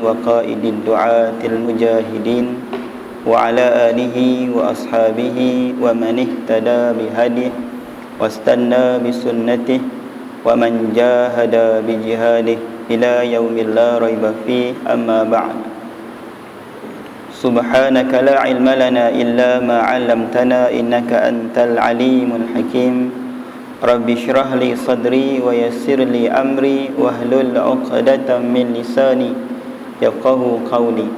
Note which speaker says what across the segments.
Speaker 1: وقائد الدعاة المجاهدين وعلى آله وأصحابه ومن اهتدى بهديه واستنى بسنته ومن جاهد بجهاده إلى يوم لا ريب فيه. أما بعد، سبحانك لا علم لنا إلا ما علمتنا إنك أنت العليم الحكيم. رب اشرح لي صدري ويسر لي أمري واحلل عقدة من لساني يفقهوا قولي.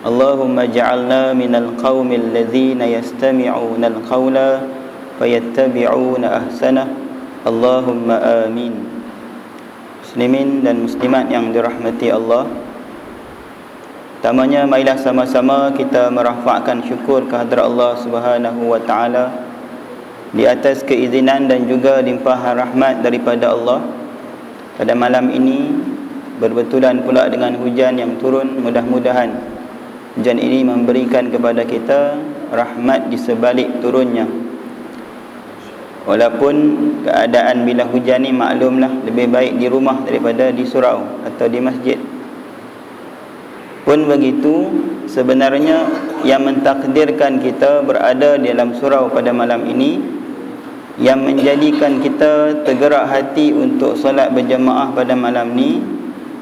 Speaker 1: اللهم اجعلنا من القوم الذين يستمعون القول فيتبعون أحسنه. اللهم آمين. Muslimin dan muslimat yang dirahmati Allah, pertamanya marilah sama-sama kita merafakkan syukur kehadrat Allah Subhanahu wa taala di atas keizinan dan juga limpahan rahmat daripada Allah. Pada malam ini berbetulan pula dengan hujan yang turun. Mudah-mudahan hujan ini memberikan kepada kita rahmat di sebalik turunnya. Walaupun keadaan bila hujan ni maklumlah, lebih baik di rumah daripada di surau atau di masjid. Pun begitu, sebenarnya yang mentakdirkan kita berada di dalam surau pada malam ini, yang menjadikan kita tergerak hati untuk solat berjemaah pada malam ni,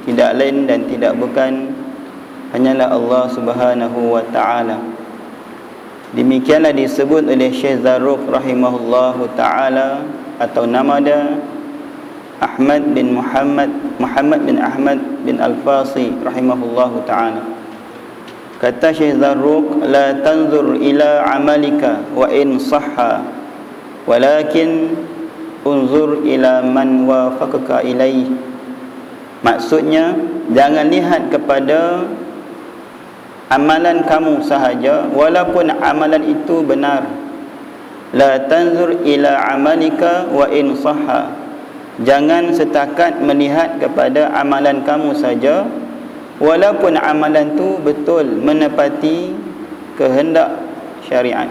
Speaker 1: tidak lain dan tidak bukan hanyalah Allah Subhanahu wa taala. Demikianlah disebut oleh Syekh Zarruq rahimahullahu taala, atau nama dia Ahmad bin Muhammad bin Ahmad bin Al-Fasi rahimahullahu taala. Kata Syekh Zarruq, la tanzur ila amalika wa in sahha walakin unzur ila man wafaqaka ilaih. Maksudnya, jangan lihat kepada amalan kamu sahaja walaupun amalan itu benar. La tanzur ila amalika wa in sahha. Jangan setakat melihat kepada amalan kamu saja walaupun amalan itu betul menepati kehendak syariat,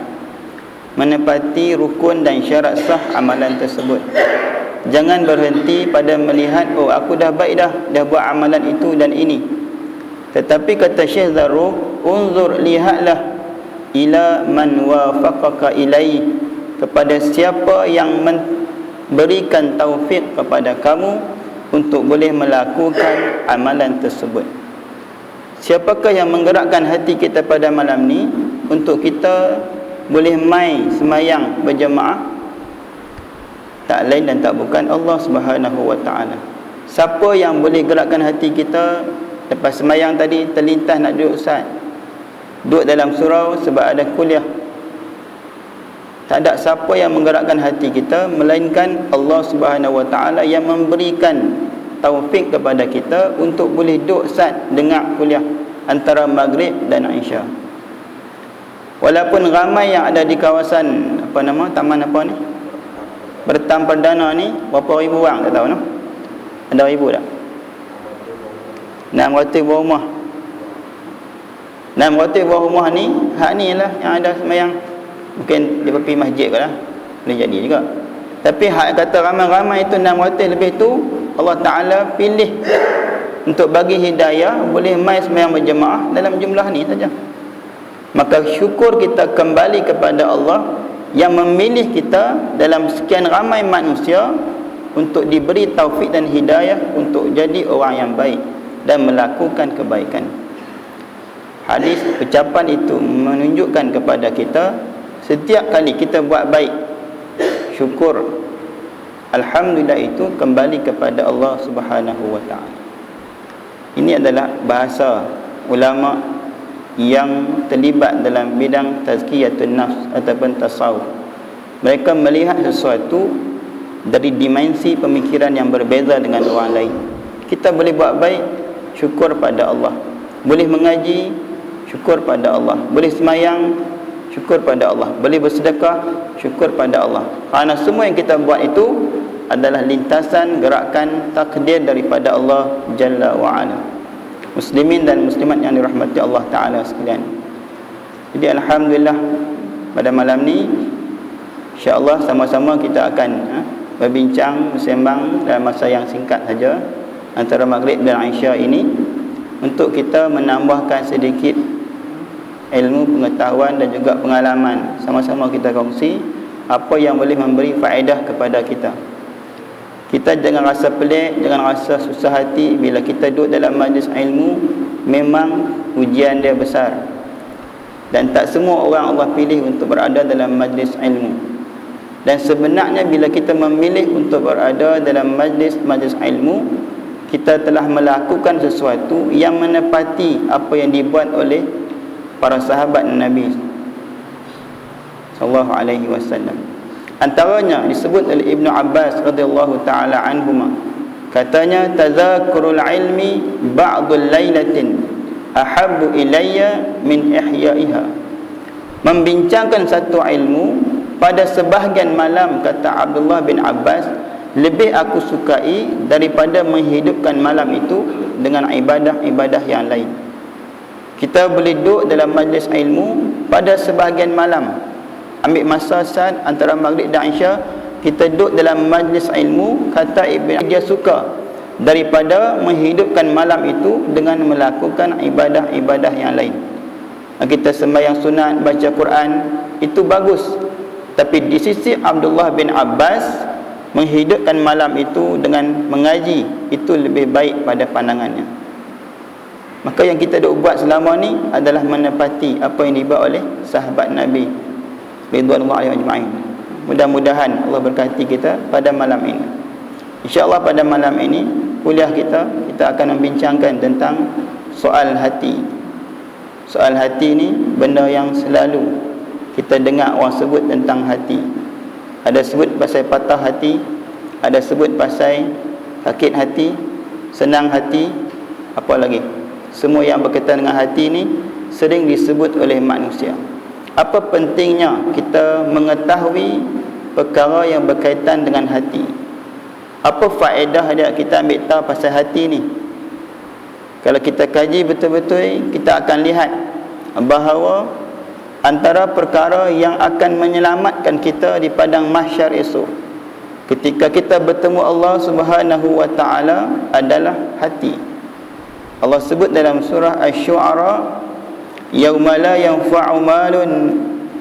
Speaker 1: menepati rukun dan syarat sah amalan tersebut. Jangan berhenti pada melihat, oh aku dah baik dah buat amalan itu dan ini. Tetapi kata Syekh Zarruq, unzur, lihatlah ila man wafaqaka ilai, kepada siapa yang memberikan taufik kepada kamu untuk boleh melakukan amalan tersebut. Siapakah yang menggerakkan hati kita pada malam ni untuk kita boleh mai semayang berjemaah? Tak lain dan tak bukan Allah Subhanahu wa taala. Siapa yang boleh gerakkan hati kita lepas semayang tadi terlintas nak duduk ustaz, duduk dalam surau sebab ada kuliah? Tak ada siapa yang menggerakkan hati kita melainkan Allah Subhanahu wa taala yang memberikan taufik kepada kita untuk boleh duduk ustaz dengar kuliah antara maghrib dan isya. Walaupun ramai yang ada di kawasan taman ni, Bertam Perdana ni, berapa ribu orang tak tahu no? Ada ribu tak? 600 buah rumah. 600 buah rumah ni, hak ni lah yang ada semayang. Mungkin dia pergi masjid ke lah, boleh jadi juga. Tapi hak kata ramai-ramai itu 600 lebih tu, Allah Ta'ala pilih untuk bagi hidayah boleh mai semayang berjemaah dalam jumlah ni saja. Maka syukur kita kembali kepada Allah yang memilih kita dalam sekian ramai manusia untuk diberi taufik dan hidayah untuk jadi orang yang baik dan melakukan kebaikan. Hadis ucapan itu menunjukkan kepada kita, setiap kali kita buat baik, syukur, alhamdulillah, itu kembali kepada Allah Subhanahu wa taala. Ini adalah bahasa ulama yang terlibat dalam bidang tazkiyatun nafs ataupun tasawuf. Mereka melihat sesuatu dari dimensi pemikiran yang berbeza dengan orang lain. Kita boleh buat baik, syukur pada Allah. Boleh mengaji, syukur pada Allah. Boleh semayang, syukur pada Allah. Boleh bersedekah, syukur pada Allah. Kerana semua yang kita buat itu adalah lintasan gerakan takdir daripada Allah Jalla wa'ala. Muslimin dan muslimat yang dirahmati Allah Ta'ala sekalian. Jadi alhamdulillah, pada malam ni insya-Allah sama-sama kita akan berbincang, bersembang dalam masa yang singkat saja antara maghrib dan isya ini untuk kita menambahkan sedikit ilmu, pengetahuan dan juga pengalaman. Sama-sama kita kongsi apa yang boleh memberi faedah kepada kita. Kita jangan rasa pelik, jangan rasa susah hati bila kita duduk dalam majlis ilmu. Memang ujian dia besar, dan tak semua orang Allah pilih untuk berada dalam majlis ilmu. Dan sebenarnya bila kita memilih untuk berada dalam majlis ilmu, kita telah melakukan sesuatu yang menepati apa yang dibuat oleh para sahabat Nabi sallallahu alaihi wasallam. Antaranya disebut oleh Ibnu Abbas radhiyallahu taala anhuma, katanya, tadzakurul ilmi ba'dul lailatin ahabbu ilayya min ihya'iha. Membincangkan satu ilmu pada sebahagian malam, kata Abdullah bin Abbas, lebih aku sukai daripada menghidupkan malam itu dengan ibadah-ibadah yang lain. Kita boleh duduk dalam majlis ilmu pada sebahagian malam, ambil masa saat antara maghrib dan isya, kita duduk dalam majlis ilmu, kata Ibn, dia suka daripada menghidupkan malam itu dengan melakukan ibadah-ibadah yang lain. Kita sembahyang sunat, baca Quran, itu bagus. Tapi di sisi Abdullah bin Abbas, menghidupkan malam itu dengan mengaji, itu lebih baik pada pandangannya. Maka yang kita duk buat selama ni adalah menepati apa yang dibuat oleh sahabat Nabi ridwanullahi ajma'in. Mudah-mudahan Allah berkati kita pada malam ini. InsyaAllah pada malam ini kuliah kita akan membincangkan tentang soal hati. Soal hati ni benda yang selalu kita dengar orang sebut tentang hati. Ada sebut pasal patah hati, ada sebut pasal sakit hati, senang hati, apa lagi. Semua yang berkaitan dengan hati ni sering disebut oleh manusia. Apa pentingnya kita mengetahui perkara yang berkaitan dengan hati? Apa faedah dia kita ambil tahu pasal hati ni? Kalau kita kaji betul-betul, kita akan lihat bahawa antara perkara yang akan menyelamatkan kita di padang mahsyar esok, ketika kita bertemu Allah Subhanahu wa taala, adalah hati. Allah sebut dalam surah Asy-Syu'ara, yauma la yanfa'u malun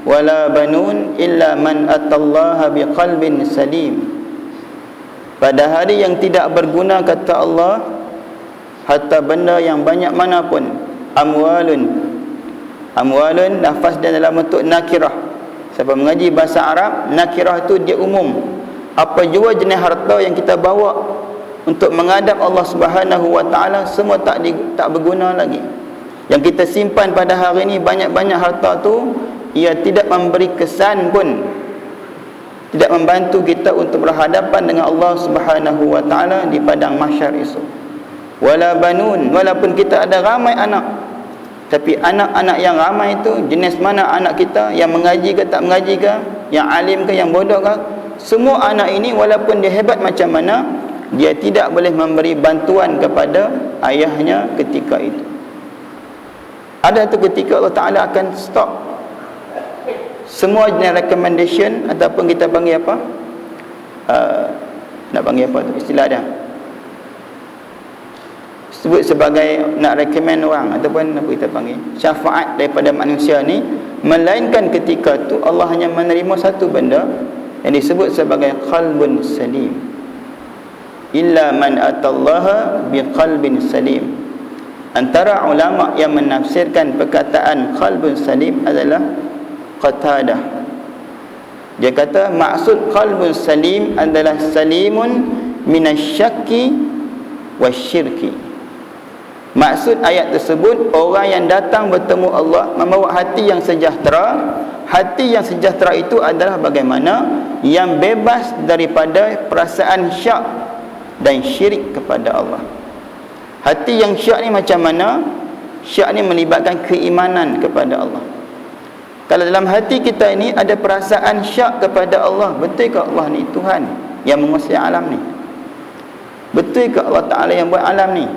Speaker 1: wala banun illa man atallaha biqalbin salim. Pada hari yang tidak berguna, kata Allah, harta benda yang banyak manapun, amwalun lafaz dia dalam bentuk nakirah. Siapa mengaji bahasa Arab, nakirah itu dia umum. Apa jua jenis harta yang kita bawa untuk menghadap Allah Subhanahu wa taala, semua tak berguna lagi. Yang kita simpan pada hari ini, banyak-banyak harta tu, ia tidak memberi kesan pun, tidak membantu kita untuk berhadapan dengan Allah Subhanahu wa taala di padang mahsyar esok. Wala banun, walaupun kita ada ramai anak, tapi anak-anak yang ramai itu jenis mana anak kita, yang mengaji ke tak mengaji ke, yang alim ke yang bodoh ke, semua anak ini walaupun dia hebat macam mana, dia tidak boleh memberi bantuan kepada ayahnya ketika itu. Ada tu ketika Allah Ta'ala akan stop semua jenis recommendation, ataupun kita panggil apa, nak panggil apa tu istilah dia, sebut sebagai nak recommend orang, ataupun apa kita panggil, syafaat daripada manusia ni. Melainkan ketika tu Allah hanya menerima satu benda yang disebut sebagai qalbun salim. Illa man atallaha biqalbin salim. Antara ulama yang menafsirkan perkataan qalbun salim adalah Qatadah. Dia kata maksud qalbun salim adalah salimun minasyakki wasyirki. Maksud ayat tersebut, orang yang datang bertemu Allah membawa hati yang sejahtera. Hati yang sejahtera itu adalah bagaimana? Yang bebas daripada perasaan syak dan syirik kepada Allah. Hati yang syak ni macam mana? Syak ni melibatkan keimanan kepada Allah. Kalau dalam hati kita ini ada perasaan syak kepada Allah, betul ke Allah ni Tuhan yang menguasai alam ni? Betul ke Allah Ta'ala yang buat alam ni?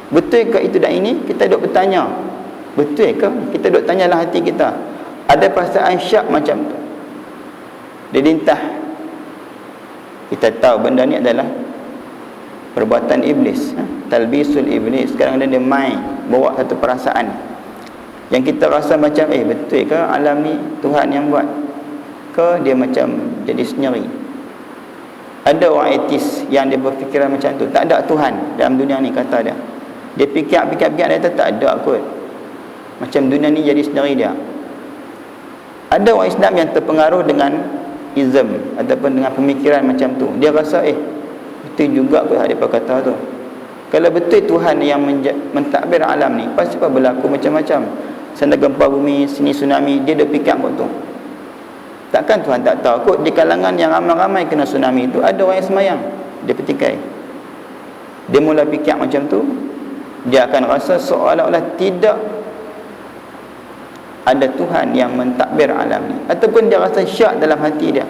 Speaker 1: Betul ke itu dan ini? Kita duk bertanya, betul ke? Kita duk tanyalah hati kita. Ada perasaan syak macam tu, dia lintah. Kita tahu benda ni adalah perbuatan iblis, talbisul iblis. Sekarang dia main bawa satu perasaan yang kita rasa macam betul ke alam ni Tuhan yang buat ke, dia macam jadi sendiri. Ada orang etis yang dia berfikiran macam tu, tak ada Tuhan dalam dunia ni, kata dia. Dia fikir dia tak ada kot, macam dunia ni jadi sendiri dia. Ada orang Islam yang terpengaruh dengan ism ataupun dengan pemikiran macam tu. Dia rasa betul juga kot dia kata tu. Kalau betul Tuhan yang mentadbir alam ni, pasti berlaku macam-macam. Sana gempa bumi, sini tsunami, dia dah fikir kot tu. Takkan Tuhan tak tahu kot di kalangan yang ramai-ramai kena tsunami itu ada orang yang semayang. Dia petikai. Dia mula fikir macam tu, dia akan rasa seolah-olah tidak ada Tuhan yang mentadbir alam ni, ataupun dia rasa syak dalam hati dia,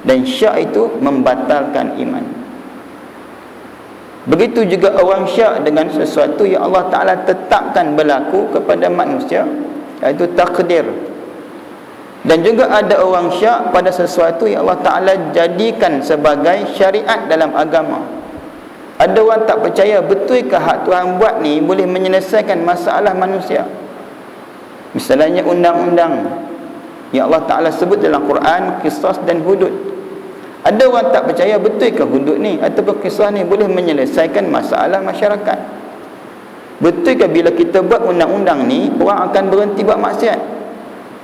Speaker 1: dan syak itu membatalkan iman. Begitu juga orang syak dengan sesuatu yang Allah Ta'ala tetapkan berlaku kepada manusia, iaitu takdir. Dan juga ada orang syak pada sesuatu yang Allah Ta'ala jadikan sebagai syariat dalam agama. Ada orang tak percaya betulkah hak Tuhan buat ni boleh menyelesaikan masalah manusia. Misalnya undang-undang yang Allah Ta'ala sebut dalam Quran, qisas dan hudud. Ada orang tak percaya betulkah hudud ni ataupun qisas ni boleh menyelesaikan masalah masyarakat. Betulkah bila kita buat undang-undang ni orang akan berhenti buat maksiat?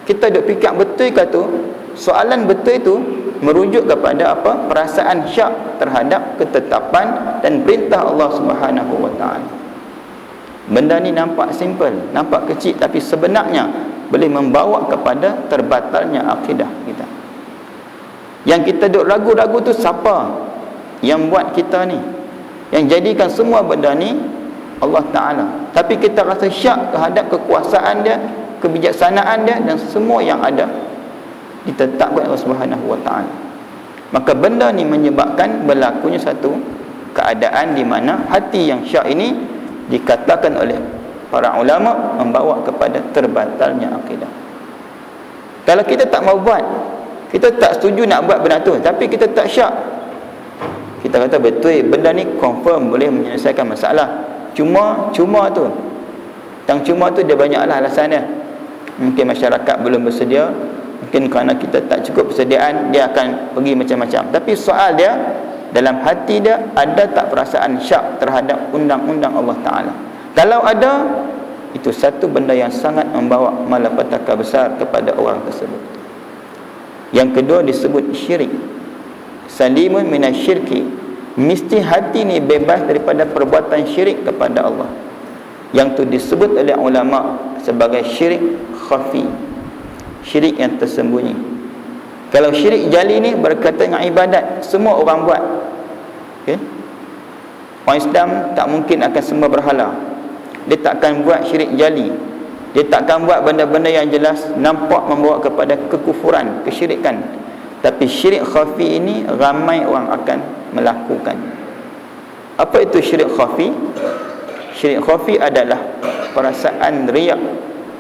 Speaker 1: Kita duk fikir betulkah tu? Soalan betul itu merujuk kepada apa? Perasaan syak terhadap ketetapan dan perintah Allah Subhanahu wa taala. Benda ni nampak simple, nampak kecil, tapi sebenarnya boleh membawa kepada terbatalnya akidah kita. Yang kita duk ragu-ragu tu siapa yang buat kita ni? Yang jadikan semua benda ni Allah Ta'ala. Tapi kita rasa syak terhadap kekuasaan dia, kebijaksanaan dia, dan semua yang ada ditetapkan Allah Subhanahu wa taala. Maka benda ni menyebabkan berlakunya satu keadaan di mana hati yang syak ini dikatakan oleh para ulama membawa kepada terbatalnya akidah. Kalau kita tak mau buat, kita tak setuju nak buat benda tu, tapi kita tak syak, kita kata betul benda ni confirm boleh menyelesaikan masalah. Cuma tu, yang cuma tu dia banyaklah alasan dia. Mungkin masyarakat belum bersedia, mungkin kerana kita tak cukup persediaan, dia akan pergi macam-macam. Tapi soal dia, dalam hati dia ada tak perasaan syak terhadap undang-undang Allah Ta'ala? Kalau ada, itu satu benda yang sangat membawa malapetaka besar kepada orang tersebut. Yang kedua disebut syirik. Salimun minasyirki, mesti hati ni bebas daripada perbuatan syirik kepada Allah. Yang tu disebut oleh ulama sebagai syirik khafi, syirik yang tersembunyi. Kalau syirik jali ni berkaitan dengan ibadat, semua orang buat. Okay? Orang Islam tak mungkin akan sembah berhala. Dia tak akan buat syirik jali. Dia tak akan buat benda-benda yang jelas nampak membawa kepada kekufuran, kesyirikan. Tapi syirik khafi ini ramai orang akan melakukan. Apa itu syirik khafi? Syirik khafi adalah perasaan riak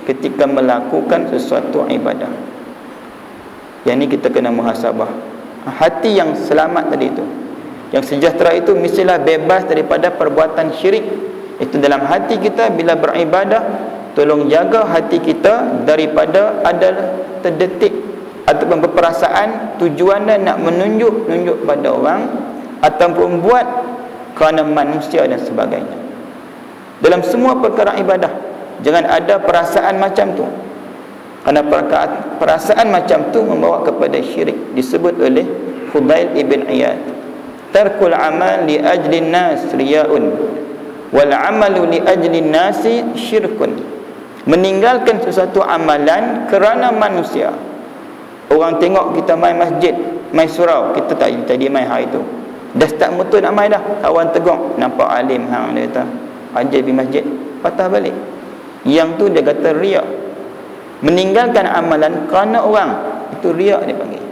Speaker 1: ketika melakukan sesuatu ibadah. Yang ni kita kena muhasabah. Hati yang selamat tadi itu, yang sejahtera itu, mestilah bebas daripada perbuatan syirik. Itu dalam hati kita bila beribadah, tolong jaga hati kita daripada ada terdetik ataupun berperasaan tujuan dia nak menunjuk pada orang ataupun buat kerana manusia dan sebagainya. Dalam semua perkara ibadah, jangan ada perasaan macam tu. Kerana perasaan macam tu membawa kepada syirik. Disebut oleh Fudail ibn Iyad, tarkul amal li ajli nas riya'un wal amalu li ajli nasi syirkun. Meninggalkan sesuatu amalan kerana manusia. Orang tengok kita main masjid, main surau, kita tak tadi main hari tu, dah start betul nak main dah, kawan tegur, nampak alim hang, dia kata ajar di masjid, patah balik. Yang tu dia kata riak. Meninggalkan amalan kerana orang, itu riak dia panggil.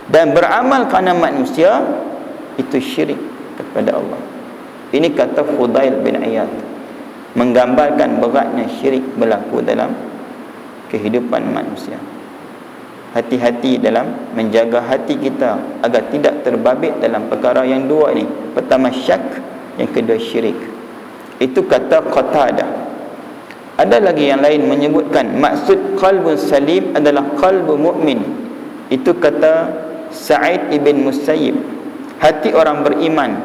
Speaker 1: Dan beramal kerana manusia, itu syirik kepada Allah. Ini kata Fudail bin Iyad, menggambarkan beratnya syirik berlaku dalam kehidupan manusia. hati-hati dalam menjaga hati kita agar tidak terbabit dalam perkara yang dua ni. Pertama syak, yang kedua syirik. Itu kata Qatadah. Ada lagi yang lain menyebutkan maksud qalbun salim adalah qalbu mu'min. Itu kata Sa'id ibn Musayyib, hati orang beriman.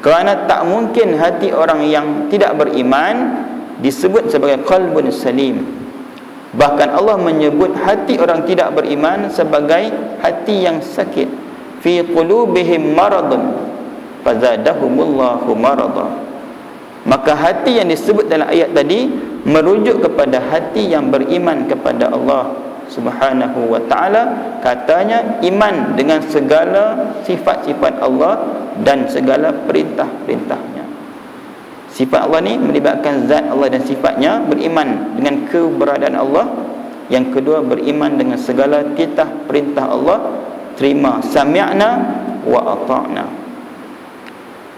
Speaker 1: Kerana tak mungkin hati orang yang tidak beriman disebut sebagai qalbun salim. Bahkan Allah menyebut hati orang tidak beriman sebagai hati yang sakit. Fi qulubihim maradun fazadahumullahu marada. Maka hati yang disebut dalam ayat tadi merujuk kepada hati yang beriman kepada Allah Subhanahu wa ta'ala. Katanya iman dengan segala sifat-sifat Allah dan segala perintah-perintahnya. Sifat Allah ni melibatkan zat Allah dan sifatnya, beriman dengan keberadaan Allah. Yang kedua, beriman dengan segala titah perintah Allah, terima sami'na wa ata'na.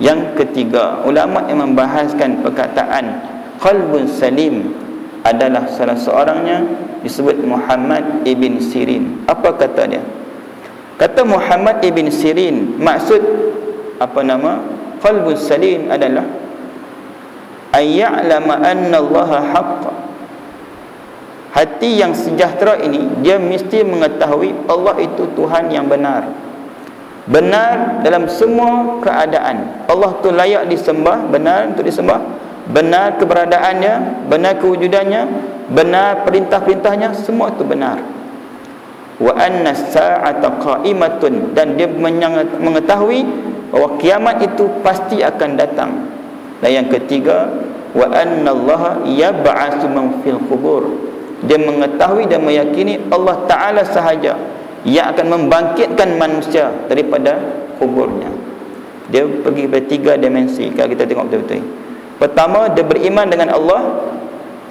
Speaker 1: Yang ketiga, ulama yang membahaskan perkataan qalbun salim adalah salah seorangnya disebut Muhammad ibn Sirin. Apa kata dia? Kata Muhammad ibn Sirin, maksud qalbun salim adalah ayya'lama anna Allaha haqq. Hati yang sejahtera ini, dia mesti mengetahui Allah itu Tuhan yang benar. Benar dalam semua keadaan. Allah tu layak disembah, benar untuk disembah. Benar keberadaannya, benar kewujudannya, benar perintah-perintahnya, semua itu benar. Wa anna as-sa'ata qa'imatun, dan dia mengetahui bahawa kiamat itu pasti akan datang. Dan yang ketiga, wa annallaha yab'atsu man fil qubur. Dia mengetahui dan meyakini Allah Ta'ala sahaja yang akan membangkitkan manusia daripada kuburnya. Dia pergi pada tiga dimensi kalau kita tengok betul-betul. Pertama, dia beriman dengan Allah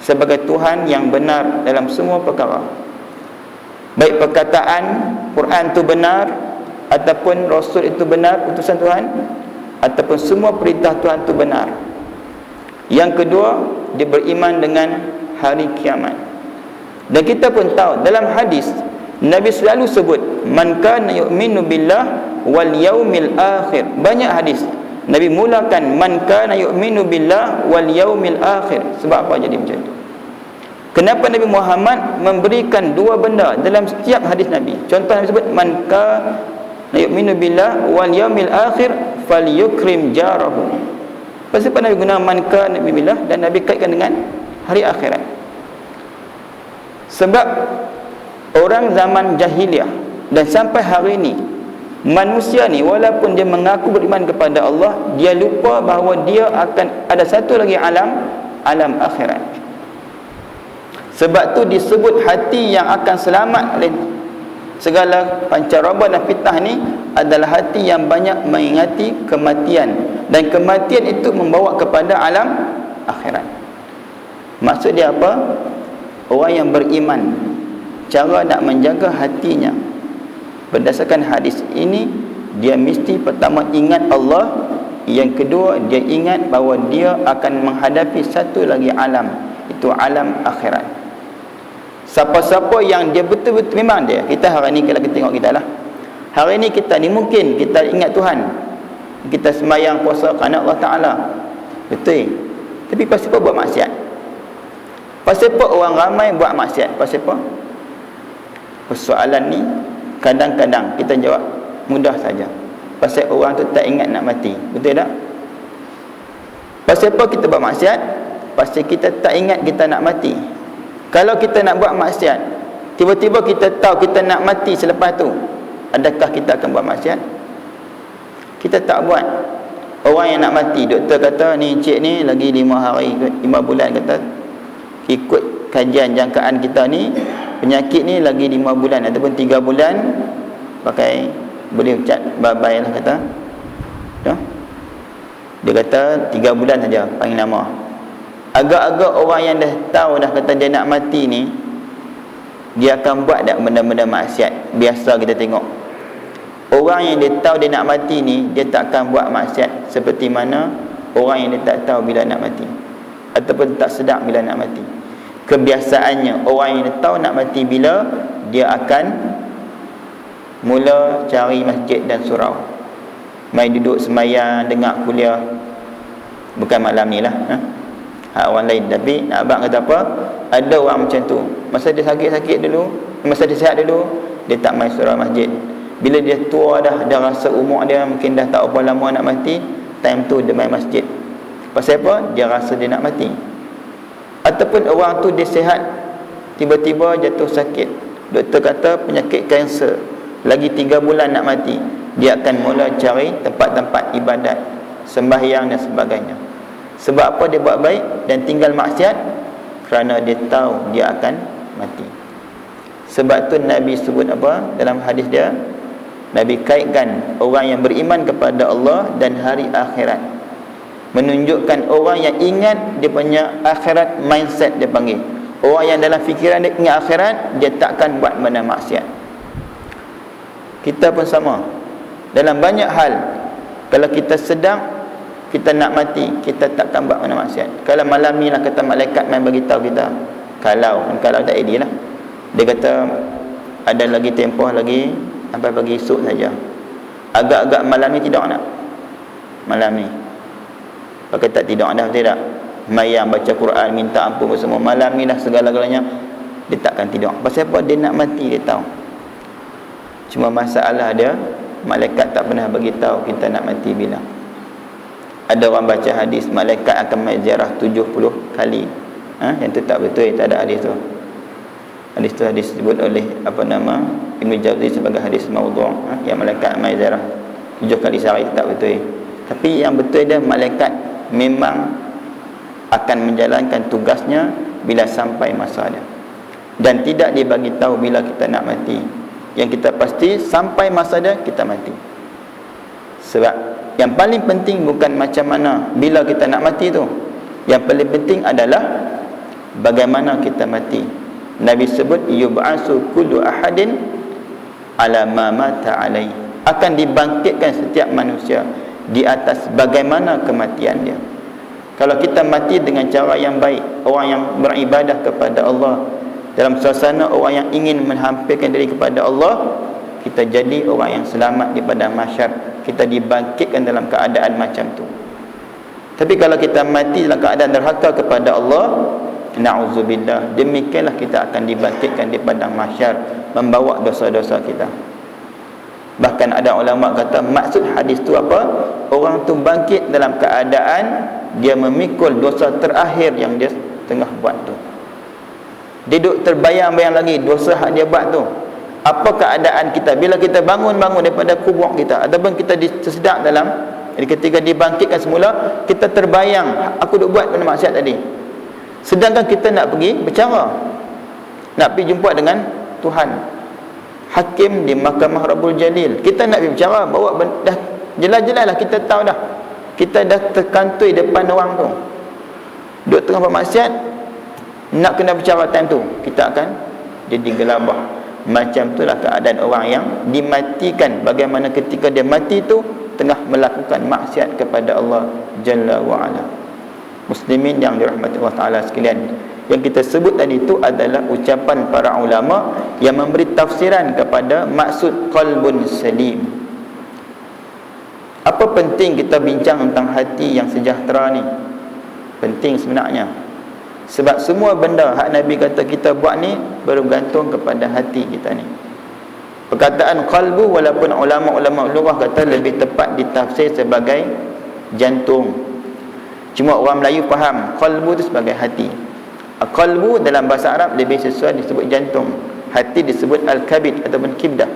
Speaker 1: sebagai Tuhan yang benar dalam semua perkara. Baik perkataan Quran itu benar, ataupun Rasul itu benar, utusan Tuhan, ataupun semua perintah Tuhan itu benar. Yang kedua, dia beriman dengan hari kiamat. Dan kita pun tahu dalam hadis Nabi selalu sebut man kana yu'minu billah wal yaumil akhir. Banyak hadis Nabi mulakan man kana yu'minu billah wal yaumil akhir. Sebab apa jadi macam tu? Kenapa Nabi Muhammad memberikan dua benda dalam setiap hadis Nabi? Contoh Nabi sebut man kana yu'minu billah wal yaumil akhir falyukrim jarahu. Pasal apa Nabi guna man kana billah dan Nabi kaitkan dengan hari akhirat? Sebab orang zaman jahiliah dan sampai hari ini, manusia ni walaupun dia mengaku beriman kepada Allah, dia lupa bahawa dia akan ada satu lagi alam akhirat. Sebab tu disebut hati yang akan selamat oleh segala pancaroba dan fitnah ni adalah hati yang banyak mengingati kematian, dan kematian itu membawa kepada alam akhirat. Maksud dia apa? Orang yang beriman, cara nak menjaga hatinya berdasarkan hadis ini, dia mesti pertama ingat Allah, yang kedua dia ingat bahawa dia akan menghadapi satu lagi alam, itu alam akhirat. Siapa-siapa yang dia betul-betul, memang dia, kita hari ni kalau kita tengok kita lah, hari ni kita ni mungkin kita ingat Tuhan, kita sembahyang puasa kerana Allah Ta'ala, betul, tapi pasal apa buat maksiat? Pasal apa orang ramai buat maksiat? Pasal apa? Persoalan ni kadang-kadang kita jawab mudah saja. Pasal orang tu tak ingat nak mati. Betul tak? Pasal apa kita buat maksiat? Pasal kita tak ingat kita nak mati. Kalau kita nak buat maksiat, tiba-tiba kita tahu kita nak mati selepas tu, adakah kita akan buat maksiat? Kita tak buat. Orang yang nak mati, doktor kata ni encik ni lagi 5 hari, 5 bulan, kata ikut kajian jangkaan kita ni, penyakit ni lagi 5 bulan ataupun 3 bulan pakai boleh ucat bye-bye lah kata. Dia kata 3 bulan saja panggil nama. Agak-agak orang yang dah tahu dah kata dia nak mati ni, dia akan buat tak benda-benda maksiat? Biasa kita tengok orang yang dia tahu dia nak mati ni, dia tak akan buat maksiat seperti mana orang yang dia tak tahu bila nak mati ataupun tak sedar bila nak mati. Kebiasaannya orang yang tahu nak mati bila, dia akan mula cari masjid dan surau, mai duduk sembahyang, dengar kuliah. Bukan malam ni lah, orang lain. Tapi nak abang kata apa, ada orang macam tu, masa dia sakit-sakit dulu, masa dia sihat dulu, dia tak mai surau masjid. Bila dia tua dah rasa umur dia mungkin dah tak apa lama nak mati, time tu dia mai masjid. Pasal apa? Dia rasa dia nak mati. Ataupun orang tu dia sihat, tiba-tiba jatuh sakit, doktor kata penyakit kanser, lagi 3 bulan nak mati, dia akan mula cari tempat-tempat ibadat, sembahyang dan sebagainya. Sebab apa dia buat baik dan tinggal maksiat? Kerana dia tahu dia akan mati. Sebab tu Nabi sebut apa dalam hadis dia? Nabi kaitkan orang yang beriman kepada Allah dan hari akhirat, menunjukkan orang yang ingat dia punya akhirat, mindset dia panggil. Orang yang dalam fikiran dia ingat akhirat, dia takkan buat benda maksiat. Kita pun sama. Dalam banyak hal, kalau kita sedang kita nak mati, kita takkan buat benda maksiat. Kalau malam ni lah kata malaikat main bagi tahu kita, kalau tak edil lah, dia kata ada lagi tempoh lagi sampai pagi esok saja. Agak-agak malam ni tidur nak, malam ni pakai tak tidur dah, tidak mayang baca Quran, minta ampun semua, malam ni dah segala-galanya dia takkan tidur. Pasal apa? Dia nak mati, dia tahu. Cuma masalah dia, malaikat tak pernah bagi tahu kita nak mati bila. Ada orang baca hadis malaikat akan mai ziarah 70 kali. Yang tu tak betul, tak ada hadis tu. Hadis tu hadis disebut oleh Ibnu Jauzi sebagai hadis maudhu', yang malaikat mai ziarah 7 kali sehari, tak betul. Tapi yang betul dia, malaikat memang akan menjalankan tugasnya bila sampai masa dia, dan tidak dibagi tahu bila kita nak mati. Yang kita pasti sampai masa dia kita mati. Sebab yang paling penting bukan macam mana bila kita nak mati tu, yang paling penting adalah bagaimana kita mati. Nabi sebut yub'asu kullu ahadin ala ma mata alai, akan dibangkitkan setiap manusia di atas bagaimana kematian dia. Kalau kita mati dengan cara yang baik, orang yang beribadah kepada Allah, dalam suasana orang yang ingin menghampirkan diri kepada Allah, kita jadi orang yang selamat di padang mahsyar, kita dibangkitkan dalam keadaan macam tu. Tapi kalau kita mati dalam keadaan derhaka kepada Allah, na'udzubillah, demikianlah kita akan dibangkitkan di padang mahsyar membawa dosa-dosa kita. Bahkan ada ulama kata maksud hadis tu apa? Orang tu bangkit dalam keadaan dia memikul dosa terakhir yang dia tengah buat tu. Dia duduk terbayang-bayang lagi dosa yang dia buat tu. Apa keadaan kita bila kita bangun daripada kubur kita, ataupun kita tersedak dalam, jadi ketika dibangkitkan semula, kita terbayang aku duk buat benda maksiat tadi. Sedangkan kita nak pergi bercara, nak pergi jumpa dengan Tuhan, hakim di Mahkamah Rabbul Jalil. Kita nak pergi bercara, bawa dah jelas-jelas lah kita tahu dah, kita dah terkantui depan orang tu, duduk tengah bermaksiat, nak kena bercara time tu, kita akan jadi gelabah. Macam itulah keadaan orang yang dimatikan, bagaimana ketika dia mati tu tengah melakukan maksiat kepada Allah Jalla wa'ala. Muslimin yang dirahmati Allah Ta'ala sekalian, yang kita sebut tadi itu adalah ucapan para ulama yang memberi tafsiran kepada maksud qalbun salim. Apa penting kita bincang tentang hati yang sejahtera ni? Penting sebenarnya. Sebab semua benda hak Nabi kata kita buat ni bergantung kepada hati kita ni. Perkataan qalbu, walaupun ulama-ulama lughah kata lebih tepat ditafsir sebagai jantung, cuma orang Melayu faham qalbu tu sebagai hati. Qalbu dalam bahasa Arab lebih sesuai disebut jantung, hati disebut al-kabid ataupun kibdah.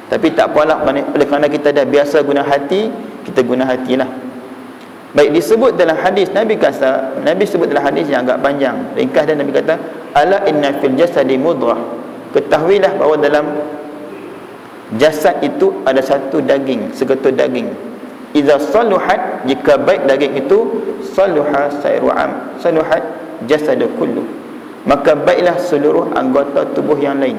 Speaker 1: Tapi tak apalah, oleh kerana kita dah biasa guna hati, kita guna hatilah. Baik, disebut dalam hadis, Nabi sebut dalam hadis yang agak panjang, ringkas, dan Nabi kata ala inna fil jasadi mudrah, ketahuilah bahawa dalam jasad itu ada satu daging, segetul daging. Idza saluhat, jika baik daging itu, saluha sairu am, saluhat jasadu kullu, maka baiklah seluruh anggota tubuh yang lain.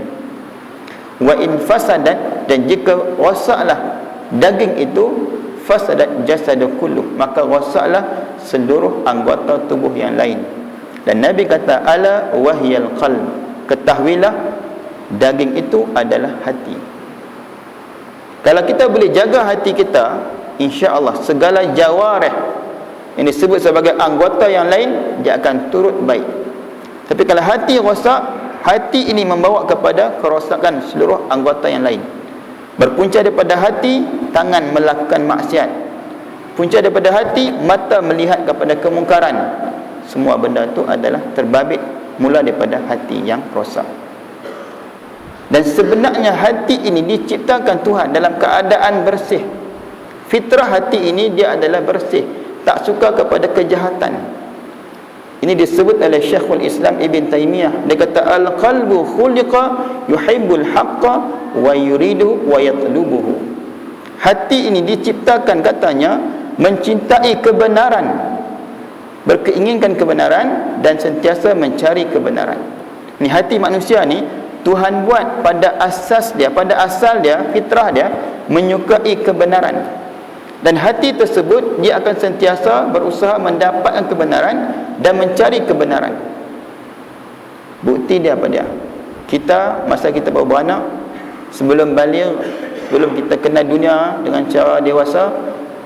Speaker 1: Wa in fasadat, dan jika rosaklah daging itu, fasadat jasadu kullu, maka rosaklah seluruh anggota tubuh yang lain. Dan Nabi kata ala wahyal qalb, ketahuilah daging itu adalah hati. Kalau kita boleh jaga hati kita, insya-Allah segala jawarih yang disebut sebagai anggota yang lain dia akan turut baik. Tapi kalau hati rosak, hati ini membawa kepada kerosakan seluruh anggota yang lain. Berpunca daripada hati, tangan melakukan maksiat. Punca daripada hati, mata melihat kepada kemungkaran. Semua benda itu adalah terbabit mula daripada hati yang rosak. Dan sebenarnya hati ini diciptakan Tuhan dalam keadaan bersih. Fitrah hati ini dia adalah bersih, tak suka kepada kejahatan. Ini disebut oleh Syekhul Islam Ibn Taymiyah. Dia kata al-qalbu khuliqa yuhibbul haqqa wa yuridu wa yatlubuhu. Hati ini diciptakan katanya mencintai kebenaran, berkeinginkan kebenaran dan sentiasa mencari kebenaran. Ni hati manusia ni Tuhan buat pada asas dia, pada asal dia, fitrah dia menyukai kebenaran. Dan hati tersebut dia akan sentiasa berusaha mendapatkan kebenaran dan mencari kebenaran. Bukti dia apa dia? Kita masa kita baru beranak, sebelum baligh, sebelum kita kenal dunia dengan cara dewasa,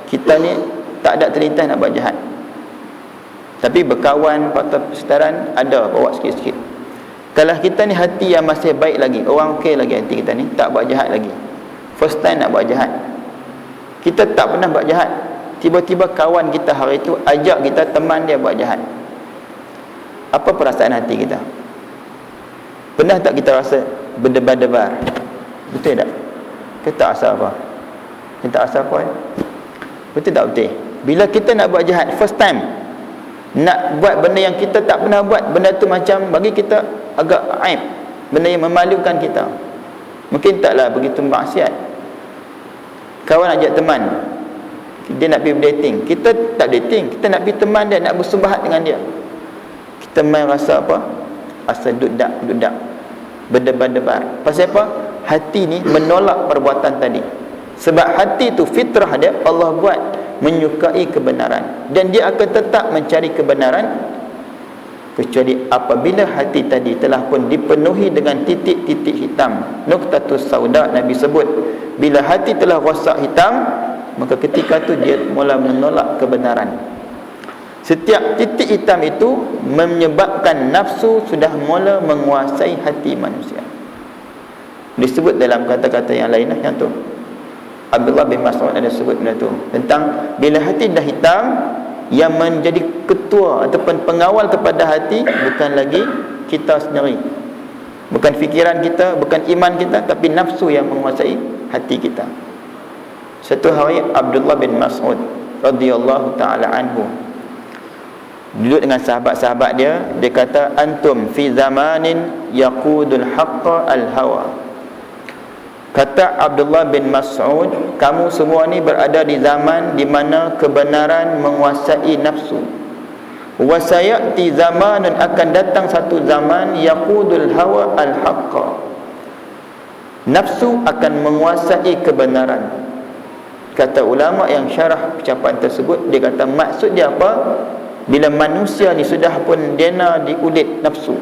Speaker 1: kita ni tak ada terlintas nak buat jahat. Tapi berkawan, partner persekitaran ada bawa sikit-sikit. Kalau kita ni hati yang masih baik lagi, orang okey lagi hati kita ni, tak buat jahat lagi, first time nak buat jahat, kita tak pernah buat jahat, tiba-tiba kawan kita hari itu ajak kita, teman dia buat jahat, apa perasaan hati kita? Pernah tak kita rasa berdebar-debar? Betul tak? Kita rasa apa? Kita rasa apa? Betul tak betul? Bila kita nak buat jahat first time, nak buat benda yang kita tak pernah buat, benda tu macam bagi kita agak aib, benda yang memalukan kita, mungkin taklah begitu maksiat. Kawan ajak teman, dia nak pergi dating, kita tak dating, kita nak pergi teman dia, nak bersubahat dengan dia, kita main rasa apa? Rasa dudak, berdebar-debar. Pasal apa? Hati ni menolak perbuatan tadi. Sebab hati tu fitrah dia Allah buat menyukai kebenaran, dan dia akan tetap mencari kebenaran, kecuali apabila hati tadi telah pun dipenuhi dengan titik-titik hitam, nuqtatus sauda. Nabi sebut, bila hati telah rosak hitam, maka ketika tu dia mula menolak kebenaran. Setiap titik hitam itu menyebabkan nafsu sudah mula menguasai hati manusia. Disebut dalam kata-kata yang lain yang tu, Abdullah bin Mas'ud ada sebut benda tu, tentang bila hati dah hitam, yang menjadi ketua ataupun pengawal kepada hati bukan lagi kita sendiri, bukan fikiran kita, bukan iman kita, tapi nafsu yang menguasai hati kita. Satu hari Abdullah bin Mas'ud radhiyallahu taala anhu duduk dengan sahabat-sahabat dia, dia kata, antum fi zamanin yaqudul haqqa al-hawa. Kata Abdullah bin Mas'ud, kamu semua ni berada di zaman di mana kebenaran menguasai nafsu. Wa sayati zamanun, akan datang satu zaman yaqudul hawa al-haqqa, nafsu akan menguasai kebenaran. Kata ulama yang syarah ucapan tersebut, dia kata maksud dia apa? Bila manusia ni sudah pun dena diulit nafsu,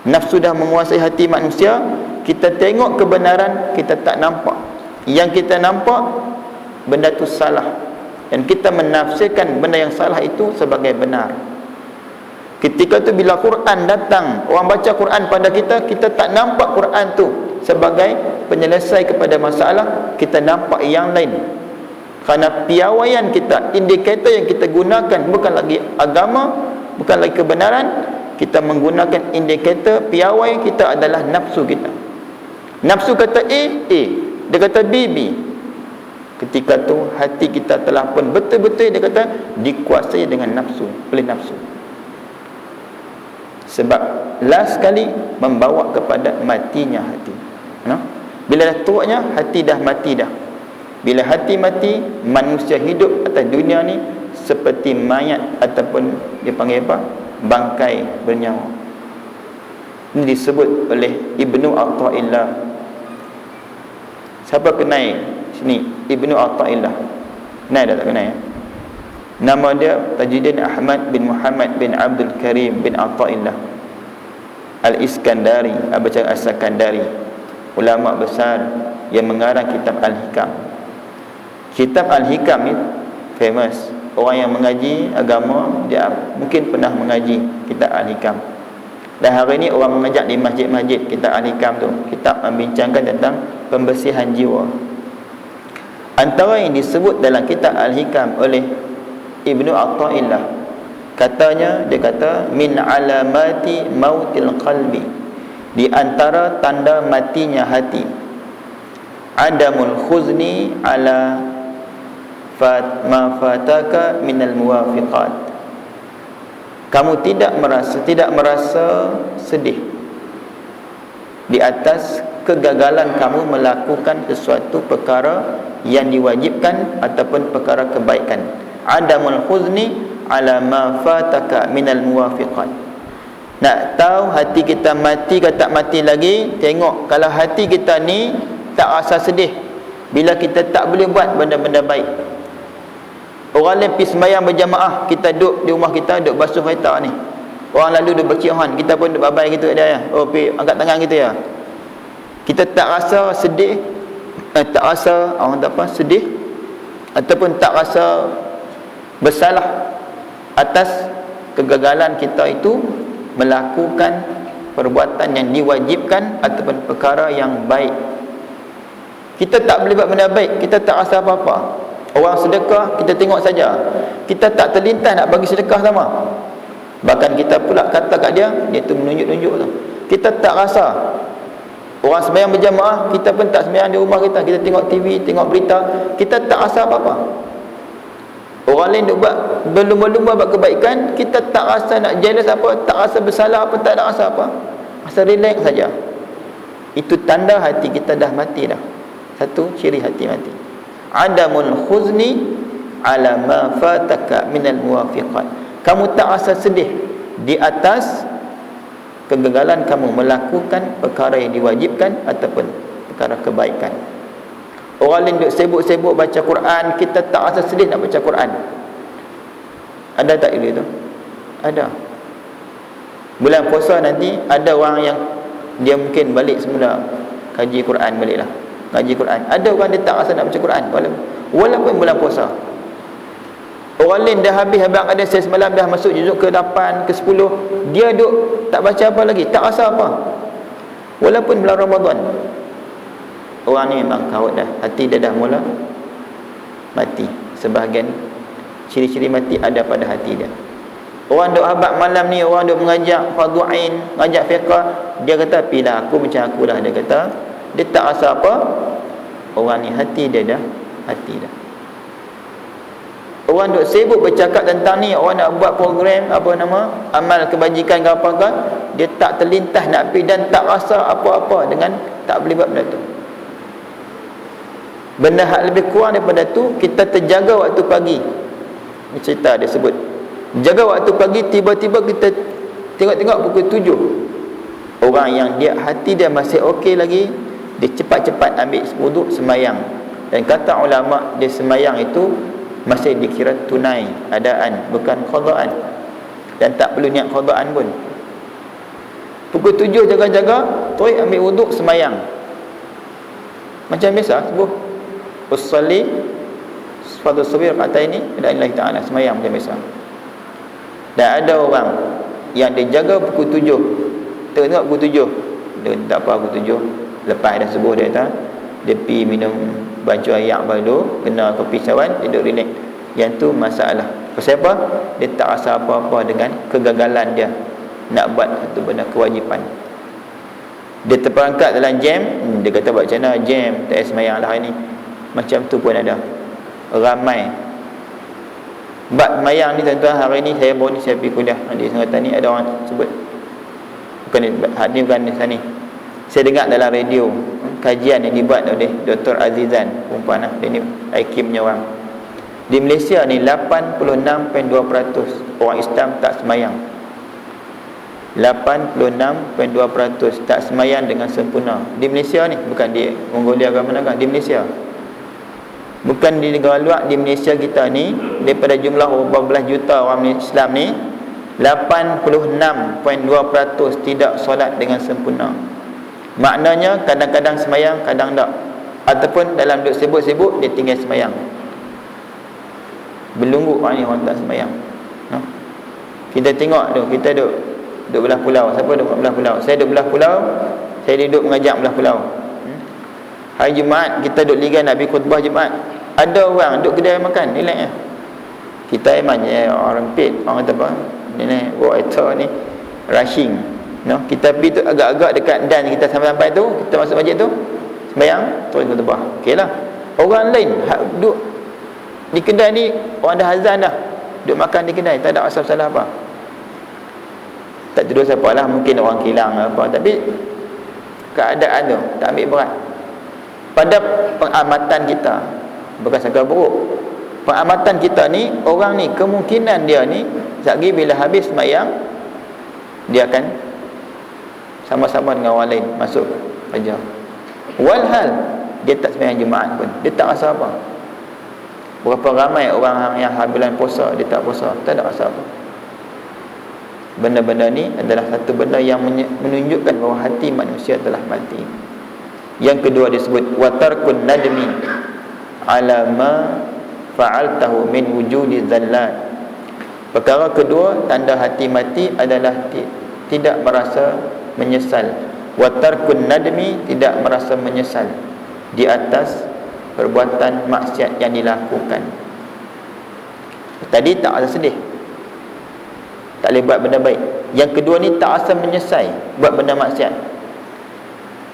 Speaker 1: nafsu dah menguasai hati manusia, kita tengok kebenaran, kita tak nampak. Yang kita nampak, benda tu salah, dan kita menafsirkan benda yang salah itu sebagai benar. Ketika tu bila Quran datang, orang baca Quran pada kita, kita tak nampak Quran tu sebagai penyelesai kepada masalah, kita nampak yang lain. Kerana piawaian kita, indikator yang kita gunakan bukan lagi agama, bukan lagi kebenaran, kita menggunakan indikator piawai kita adalah nafsu kita. Nafsu kata A, dia kata B. Ketika tu hati kita telah pun betul-betul, dia kata, dikuasai dengan nafsu, oleh nafsu. Sebab last sekali membawa kepada matinya hati. Bila dah tuanya, hati dah mati dah. Bila hati mati, manusia hidup atas dunia ni seperti mayat, ataupun dia panggil apa? Bangkai bernyawa. Ini disebut oleh Ibnu Atha'illah. Siapa kenal sini? Ibnu Atha'illah. Kenal tak kenal ya? Nama dia Tajuddin Ahmad bin Muhammad bin Abdul Karim bin Atha'illah Al-Iskandari, Abu Bakar As-Sakandari, ulama besar
Speaker 2: yang mengarang kitab Al-Hikam. Kitab Al-Hikam ni famous. Orang yang mengaji agama, dia mungkin pernah mengaji kitab Al-Hikam. Dan hari ni orang mengajak di masjid-masjid kitab Al-Hikam tu. Kitab membincangkan tentang pembersihan jiwa. Antara yang disebut dalam kitab Al-Hikam oleh Ibnu Athaillah, katanya, dia kata, min alamati mautil qalbi, di antara tanda matinya hati, adamul khuzni ala ma fataka minal muwafiqat. Kamu tidak merasa sedih di atas kegagalan kamu melakukan sesuatu perkara yang diwajibkan ataupun perkara kebaikan. Adamul khuzni ala ma fataka minal muwafiqat. Nak tahu hati kita mati ke tak mati lagi, tengok kalau hati kita ni tak rasa sedih bila kita tak boleh buat benda-benda baik. Orang lain pergi sembahyang berjamaah, kita duduk di rumah kita, duduk basuh kereta ni. Orang lalu duduk berciuman, kita pun duduk babai gitu dia ya. Oh, pergi angkat tangan gitu ya. Kita tak rasa sedih, tak rasa orang tak apa sedih ataupun tak rasa bersalah atas kegagalan kita itu melakukan perbuatan yang diwajibkan ataupun perkara yang baik. Kita tak boleh buat benda baik, kita tak rasa apa-apa. Orang sedekah, kita tengok saja, kita tak terlintas nak bagi sedekah sama. Bahkan kita pula kata kat dia, dia tu menunjuk-nunjuk tu. Kita tak rasa. Orang sembahyang berjamaah, kita pun tak sembahyang di rumah kita, kita tengok TV, tengok berita, kita tak rasa apa-apa. Orang lain duk buat berlumba-lumba buat kebaikan, kita tak rasa nak jealous apa, tak rasa bersalah apa, tak ada rasa apa. Rasa relax saja. Itu tanda hati kita dah mati dah. Satu ciri hati mati. Adamul khuzni ala ma fataka minal muwafiqat. Kamu tak rasa sedih di atas kegagalan kamu melakukan perkara yang diwajibkan ataupun perkara kebaikan. Orang lain duk sibuk-sibuk baca Quran, kita tak rasa sedih nak baca Quran. Ada tak itu? Ada. Bulan puasa nanti ada orang yang dia mungkin balik semula kaji Quran baliklah. Ngaji Quran. Ada orang dia tak rasa nak baca Quran walaupun bulan puasa. Orang lain dah habis abang ada saya semalam dah masuk juzuk ke 8 ke 10, dia duk tak baca apa lagi, tak rasa apa walaupun bulan Ramadan. Orang ni memang kawat dah, hati dia dah mula mati. Sebahagian ciri-ciri mati ada pada hati dia. Orang duk habaq malam ni, orang duk mengajak fardhu ain, mengajak fiqh, dia kata pilah aku macam akulah, dia kata dia tak rasa apa. Orang ni hati dia dah mati dah. Orang duk sibuk bercakap tentang ni, orang nak buat program apa nama amal kebajikan ke apa ke, dia tak terlintas nak pergi dan tak rasa apa-apa dengan tak boleh buat benda tu. Benda hak lebih kurang daripada tu, kita terjaga waktu pagi. Ini cerita dia sebut, jaga waktu pagi, tiba-tiba kita tengok-tengok pukul 7. Orang yang dia hati dia masih okey lagi, dia cepat-cepat ambil wuduk sembahyang. Dan kata ulama, dia sembahyang itu masih dikira tunai adaan, bukan qadaan, dan tak perlu niat qadaan pun. Pukul 7 jaga-jaga, terus ambil wuduk sembahyang macam biasa, subuh usolli fardhu subhi raka'ataini ila Allah Taala, sembahyang macam biasa. Dan ada orang yang dia jaga pukul 7, tengok pukul 7 dia tak apa, pukul 7 lepas dah subuh dia kata, dia pergi minum baju ayak baru, kena kopi sawan, dia duduk relax. Yang tu masalah. Pasal apa? Dia tak rasa apa-apa dengan kegagalan dia nak buat satu benda kewajipan. Dia terperangkap dalam jam, dia kata buat macam mana jam, tak semayang lah hari ni. Macam tu pun ada ramai. Bab semayang ni tuan-tuan, hari ni saya baru ni saya pergi kuliah di Sengatan ni, ada orang sebut, bukan ni, ni bukan di sana ni, saya dengar dalam radio kajian yang dibuat oleh Dr. Azizan, perempuan lah, dia ni IQ punya orang. Di Malaysia ni 86.2% orang Islam tak semayang. 86.2% tak semayang dengan sempurna. Di Malaysia ni, bukan di Mongolia ke mana kan, di Malaysia. Bukan di negara luar, di Malaysia kita ni, daripada jumlah berapa belas juta orang Islam ni, 86.2% tidak solat dengan sempurna. Maknanya kadang-kadang semayang, kadang tak. Ataupun dalam duduk sibuk-sibuk dia tinggal sembahyang. Belunggu orang ni, orang tak sembahyang. No? Kita tengok tu, kita duduk belah pulau. Siapa duduk belah pulau? Saya duduk belah pulau, saya duduk mengajak belah pulau. Hari Jumaat kita duduk ligan Nabi khutbah Jumaat. Ada orang duduk kedai makan, relax je. Kita memang orang rempit, orang kata apa? Ni waiter ni rushing. No, kita pergi tu agak-agak dekat dan kita sampai tu, kita masuk masjid tu, sembahyang, terus khutbah. Okeylah. Orang lain duduk di kedai ni, orang dah azan dah, duduk makan di kedai, tak ada asal salah apa. Tak tuduh siapa lah, mungkin orang kilang apa, tapi keadaan tu tak ambil berat. Pada pengamatan kita, bukan sekadar buruk, pengamatan kita ni, orang ni kemungkinan dia ni sekali bila habis sembahyang dia akan sama-sama dengan orang lain masuk kerja. Walhal dia tak sembahyang Jumaat pun, dia tak rasa apa. Berapa ramai orang yang bulan puasa dia tak puasa, tak ada rasa apa. Benda-benda ni adalah satu benda yang menunjukkan bahawa hati manusia telah mati. Yang kedua disebut watarkun nadmi ala ma fa'altahu min wujudi zallat. Perkara kedua tanda hati mati adalah tidak merasa menyesal. Watarkun nadmi, tidak merasa menyesal di atas perbuatan maksiat yang dilakukan. Tadi tak rasa sedih, tak boleh buat benda baik. Yang kedua ni tak rasa menyesal buat benda maksiat.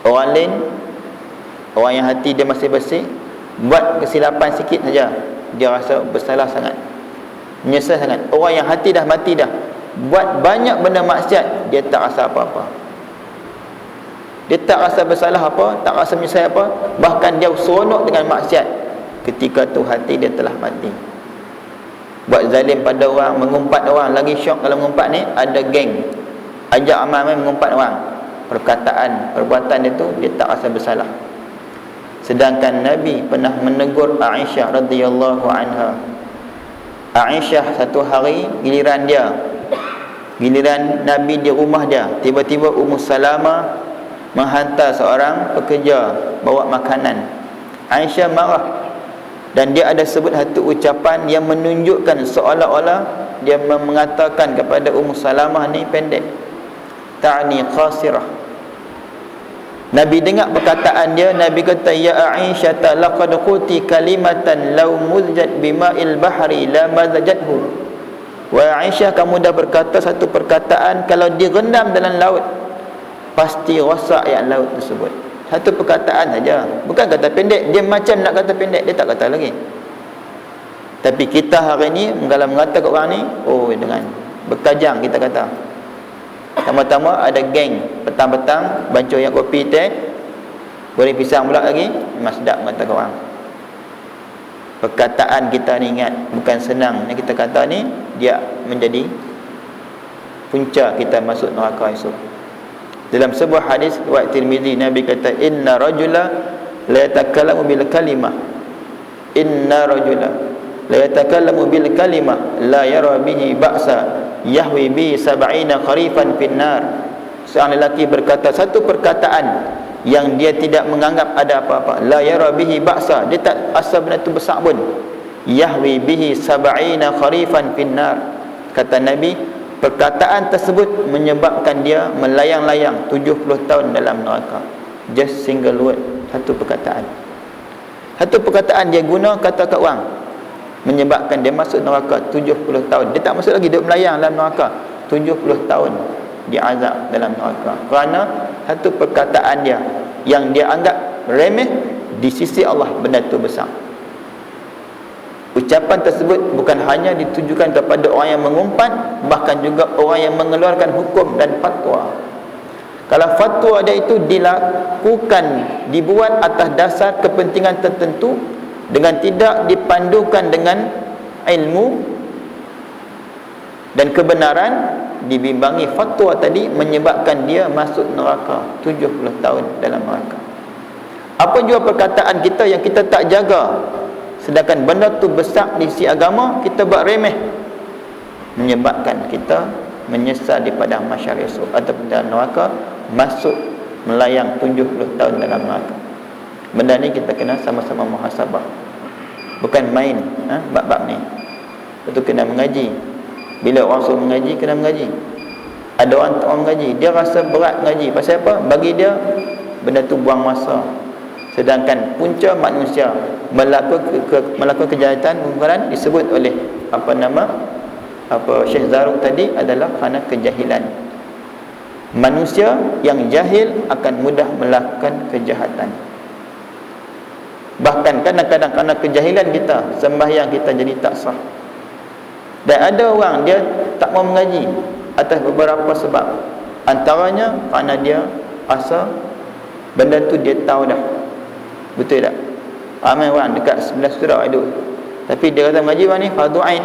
Speaker 2: Orang lain, orang yang hati dia masih bersih, buat kesilapan sikit saja dia rasa bersalah sangat, menyesal sangat. Orang yang hati dah mati dah, buat banyak benda maksiat, dia tak rasa apa-apa. Dia tak rasa bersalah apa, tak rasa menyesal apa, bahkan dia seronok dengan maksiat. Ketika tu hati dia telah mati. Buat zalim pada orang, mengumpat orang, lagi syok kalau mengumpat ni, ada geng ajak amal mengumpat orang. Perkataan, perbuatan dia tu dia tak rasa bersalah. Sedangkan Nabi pernah menegur Aisyah radhiyallahu anha. Aisyah satu hari giliran Nabi di rumah dia, tiba-tiba Ummu Salamah menghantar seorang pekerja bawa makanan. Aisyah marah dan dia ada sebut satu ucapan yang menunjukkan seolah-olah dia mengatakan kepada Ummu Salamah ni pendek, ta'ni qasirah. Nabi dengar perkataan dia, Nabi kata, ya Aisyah laqad quti kalimatan law muzjat bima'il bahri la mazajathu. Wahai Aisyah, kamu dah berkata satu perkataan, kalau direndam dalam laut pasti rosak yang laut tersebut. Satu perkataan saja, bukan kata pendek. Dia macam nak kata pendek, dia tak kata lagi. Tapi kita hari ni kalau mengata ke orang ni, oh dengan berkajang kita kata. Tama-tama ada geng petang-petang bancuh yang kopi teh, goreng pisang pula lagi, memang sedap mengata ke orang. Perkataan kita ni ingat, bukan senang yang kita kata ni, dia menjadi punca kita masuk neraka esok. Dalam sebuah hadis riwayat Tirmizi, Nabi kata, inna rajula la yatakallamu bil kalimah, inna rajula la yatakallamu bil kalimah la yara bihi ba'sa yahwi bi 70 kharifan finnar. Seorang lelaki berkata satu perkataan yang dia tidak menganggap ada apa-apa, la yara bihi ba'sa, dia tak rasa benda tu besar pun, yahwi bihi 70 kharifan finnar. Kata Nabi, perkataan tersebut menyebabkan dia melayang-layang 70 tahun dalam neraka. Just single word, satu perkataan. Satu perkataan dia guna kata kat orang, menyebabkan dia masuk neraka 70 tahun. Dia tak masuk lagi, dia melayang dalam neraka 70 tahun dia azab dalam neraka. Kerana satu perkataan dia yang dia anggap remeh, di sisi Allah benda itu besar. Ucapan tersebut bukan hanya ditujukan kepada orang yang mengumpat, bahkan juga orang yang mengeluarkan hukum dan fatwa. Kalau fatwa dia itu dilakukan, dibuat atas dasar kepentingan tertentu dengan tidak dipandukan dengan ilmu dan kebenaran, dibimbangi fatwa tadi menyebabkan dia masuk neraka 70 tahun dalam neraka. Apa juga perkataan kita yang kita tak jaga, sedangkan benda tu besar di sisi agama, kita buat remeh, menyebabkan kita menyesal di padang mahsyar esok ataupun dalam neraka, masuk melayang 70 tahun dalam neraka. Benda ni kita kena sama-sama muhasabah. Bukan main bab-bab ni. Itu kena mengaji. Bila orang suruh mengaji, kena mengaji. Ada orang tak mau mengaji, dia rasa berat mengaji. Pasal apa? Bagi dia benda tu buang masa. Sedangkan punca manusia melakukan kejahatan kemungkaran disebut oleh Syekh Zaruk tadi adalah kerana kejahilan. Manusia yang jahil akan mudah melakukan kejahatan. Bahkan kadang-kadang kerana kejahilan kita, sembahyang kita jadi tak sah. Dan ada orang dia tak mau mengaji atas beberapa sebab. Antaranya kerana dia rasa benda tu dia tahu dah. Betul tak? Ramai orang dekat sebelah saudara duduk, tapi dia kata mengaji mana ni fardu ain.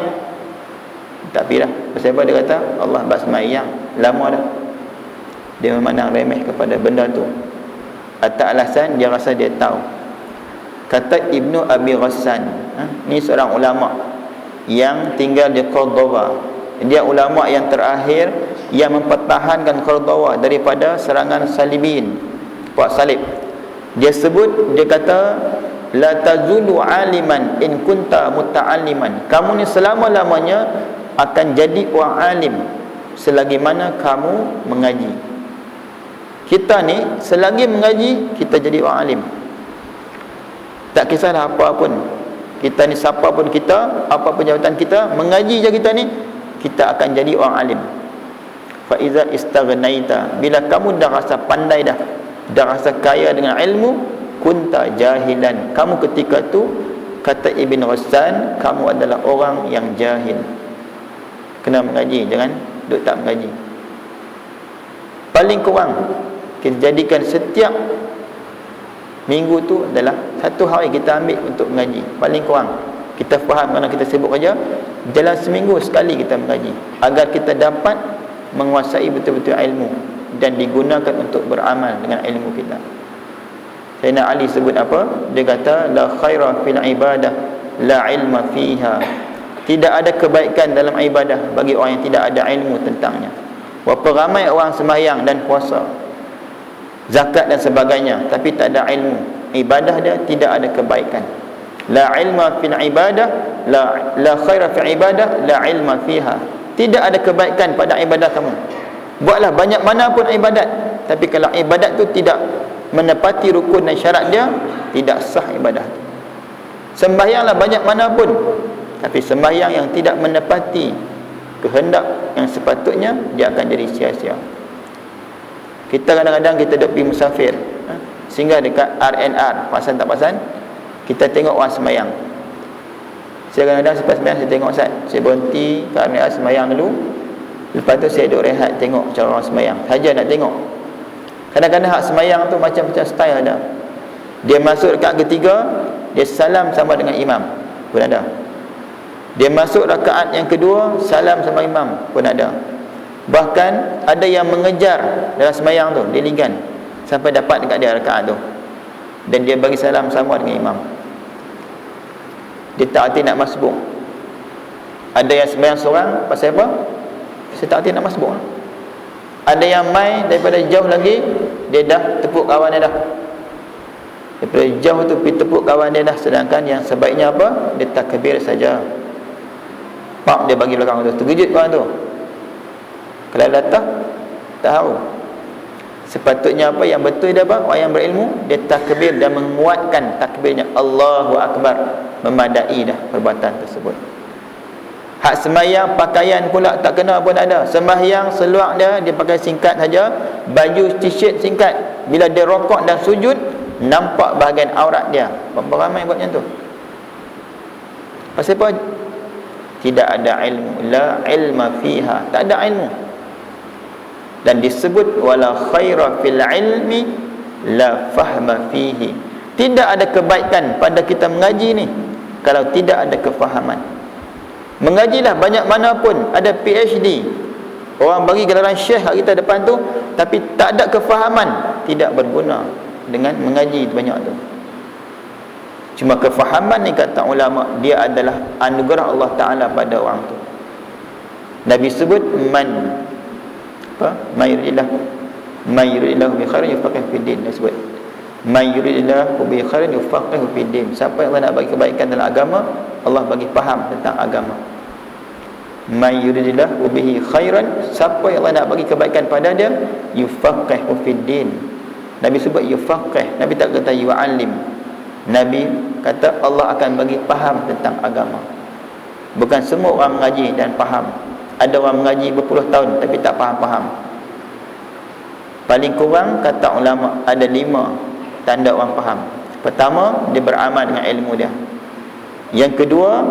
Speaker 2: Tak pi dah. Pasal apa? Dia kata Allah bab sembahyang lama dah. Dia memandang remeh kepada benda tu. Atas alasan dia rasa dia tahu. Kata Ibnu Abi Ghassan, ni seorang ulama yang tinggal di Cordoba. Dia ulama yang terakhir yang mempertahankan Cordoba daripada serangan salibin, puak salib. Dia sebut, dia kata la tazulu aliman in kunta muta'alliman. Kamu ni selama-lamanya akan jadi orang alim selagi mana kamu mengaji. Kita ni selagi mengaji, kita jadi orang alim. Tak kisahlah apa pun. Kita ni siapa pun kita, apa pun jabatan kita, mengaji je kita ni, kita akan jadi orang alim. Fa iza istaghnaita, bila kamu dah rasa pandai dah rasa kaya dengan ilmu, kunta jahilan. Kamu ketika tu, kata Ibn Ghassan, kamu adalah orang yang jahil. Kena mengaji, jangan duduk tak mengaji. Paling kurang kita jadikan setiap minggu tu adalah satu hari kita ambil untuk mengaji. Paling kurang kita faham kerana kita sibuk kerja, jalan seminggu sekali kita mengaji, agar kita dapat menguasai betul-betul ilmu dan digunakan untuk beramal dengan ilmu kita. Sayyidina Ali sebut apa? Dia kata la khaira fil ibadah la ilma fiha. Tidak ada kebaikan dalam ibadah bagi orang yang tidak ada ilmu tentangnya. Berapa ramai orang sembahyang dan puasa, zakat dan sebagainya, tapi tak ada ilmu. Ibadah dia tidak ada kebaikan. La ilma fil ibadah la khaira fil ibadah la ilma fiha. Tidak ada kebaikan pada ibadah kamu. Buatlah banyak mana pun ibadat, tapi kalau ibadat tu tidak menepati rukun dan syarat dia, tidak sah ibadah. Sembahyanglah banyak mana pun, tapi sembahyang yang tidak menepati kehendak yang sepatutnya, dia akan jadi sia-sia. Kita kadang-kadang kita duduk pergi musafir, sehingga dekat RNR, pasan tak pasan, kita tengok orang sembahyang. Saya kadang-kadang selepas sembahyang saya tengok Ustaz, saya berhenti ke RNR sembahyang dulu, lepas tu saya duduk rehat tengok cara orang sembahyang, saja nak tengok. Kadang-kadang hak sembahyang tu macam-macam style ada. Dia masuk rakaat ketiga, dia salam sama dengan imam pun ada. Dia masuk rakaat yang kedua, salam sama imam pun ada. Bahkan ada yang mengejar dalam sembahyang tu, dia ligan sampai dapat dekat dia rakaat tu, dan dia bagi salam sama dengan imam. Dia tak hati nak masbuk. Ada yang sembahyang seorang, pasal apa? Saya tak hati nak masbuk. Ada yang mai daripada jauh lagi, dia dah tepuk kawan dia dah. Daripada jauh tu pergi tepuk kawan dia dah. Sedangkan yang sebaiknya apa? Dia takbir saja. Pak, dia bagi belakang tu, terkejut kawan tu. Kalau datang, tak tahu. Sepatutnya apa? Yang betul dia apa? Orang yang berilmu, dia takbir dan menguatkan takbirnya Allahu Akbar, memadai dah perbuatan tersebut. Hak sembahyang pakaian pula tak kena pun ada. Sembahyang seluar dia pakai singkat saja, baju t-shirt singkat. Bila dia rokok dan sujud, nampak bahagian aurat dia. Berapa ramai buat macam tu? Pasal apa? Tidak ada ilmu. La ilma fiha. Tak ada ilmu. Dan disebut wala khaira fil ilmi la fahma fihi. Tidak ada kebaikan pada kita mengaji ni kalau tidak ada kefahaman. Mengajilah banyak mana pun, ada PhD, orang bagi gelaran syekh kat kita depan tu, tapi tak ada kefahaman, tidak berguna dengan mengaji banyak tu. Cuma kefahaman ni kata ulama, dia adalah anugerah Allah Ta'ala pada orang tu. Nabi sebut man mayurillah bi khairin yufaqih fid din. Dia sebut may yuridillahu bihi khairan yufaqihu fid din. Siapa yang Allah nak bagi kebaikan dalam agama, Allah bagi faham tentang agama. May yuridillahu bihi khairan, siapa yang Allah nak bagi kebaikan pada dia, yufaqihu fid din. Nabi sebut yufaqih, Nabi tak kata yu'allim. Nabi kata Allah akan bagi faham tentang agama. Bukan semua orang mengaji dan faham. Ada orang mengaji berpuluh tahun tapi tak faham-faham. Paling kurang kata ulama ada 5 tanda orang faham. Pertama, dia beramal dengan ilmu dia. Yang kedua,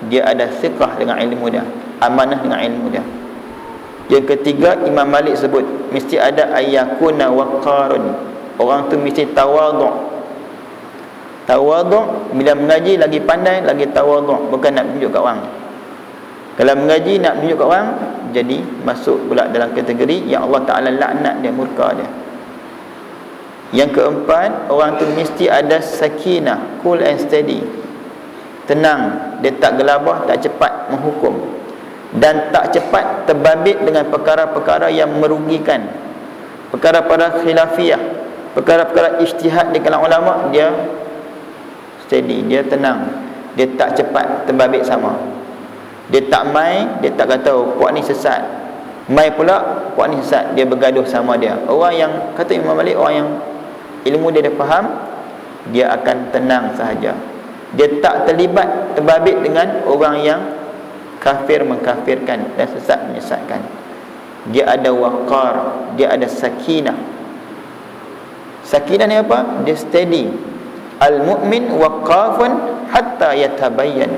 Speaker 2: dia ada thiqah dengan ilmu dia, amanah dengan ilmu dia. Yang ketiga, Imam Malik sebut mesti ada ayyakuna waqarun. Orang tu mesti tawaduk. Tawaduk bila mengaji lagi pandai, lagi tawaduk, bukan nak tunjuk kat orang. Kalau mengaji nak tunjuk kat orang, jadi masuk pula dalam kategori yang Allah Ta'ala laknat dia, murka dia. Yang keempat, orang tu mesti ada sakinah, cool and steady, tenang, dia tak gelabah, tak cepat menghukum, dan tak cepat terbabit dengan perkara-perkara yang merugikan, perkara-perkara khilafiyah, perkara-perkara ijtihad di kalangan ulama. Dia steady, dia tenang, dia tak cepat terbabit sama. Dia tak mai, dia tak kata oh, puak ni sesat, mai pula puak ni sesat, dia bergaduh sama dia. Orang yang kata Imam Malik, orang yang ilmu dia dah faham, dia akan tenang sahaja. Dia tak terlibat, terbabit dengan orang yang kafir mengkafirkan dan sesat menyesatkan. Dia ada waqar, dia ada sakinah. Sakinah ni apa? Dia steady. Al-mu'min waqafun hatta yatabayyan.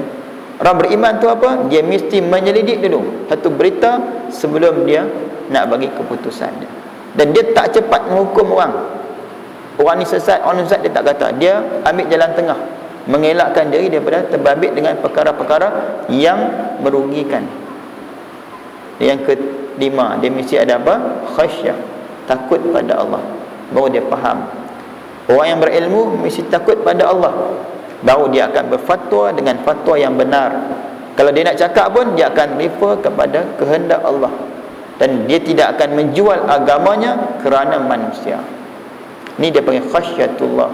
Speaker 2: Orang beriman tu apa? Dia mesti menyelidik dulu satu berita sebelum dia nak bagi keputusan dia. Dan dia tak cepat menghukum orang. Orang ni sesat, orang ni sesat, dia tak kata. Dia ambil jalan tengah, mengelakkan diri daripada terbabit dengan perkara-perkara yang merugikan. Yang kelima, dia mesti ada apa? Khasyah, takut pada Allah, baru dia faham. Orang yang berilmu mesti takut pada Allah, baru dia akan berfatwa dengan fatwa yang benar. Kalau dia nak cakap pun, dia akan refer kepada kehendak Allah, dan dia tidak akan menjual agamanya kerana manusia. Ni dia panggil khasyatullah.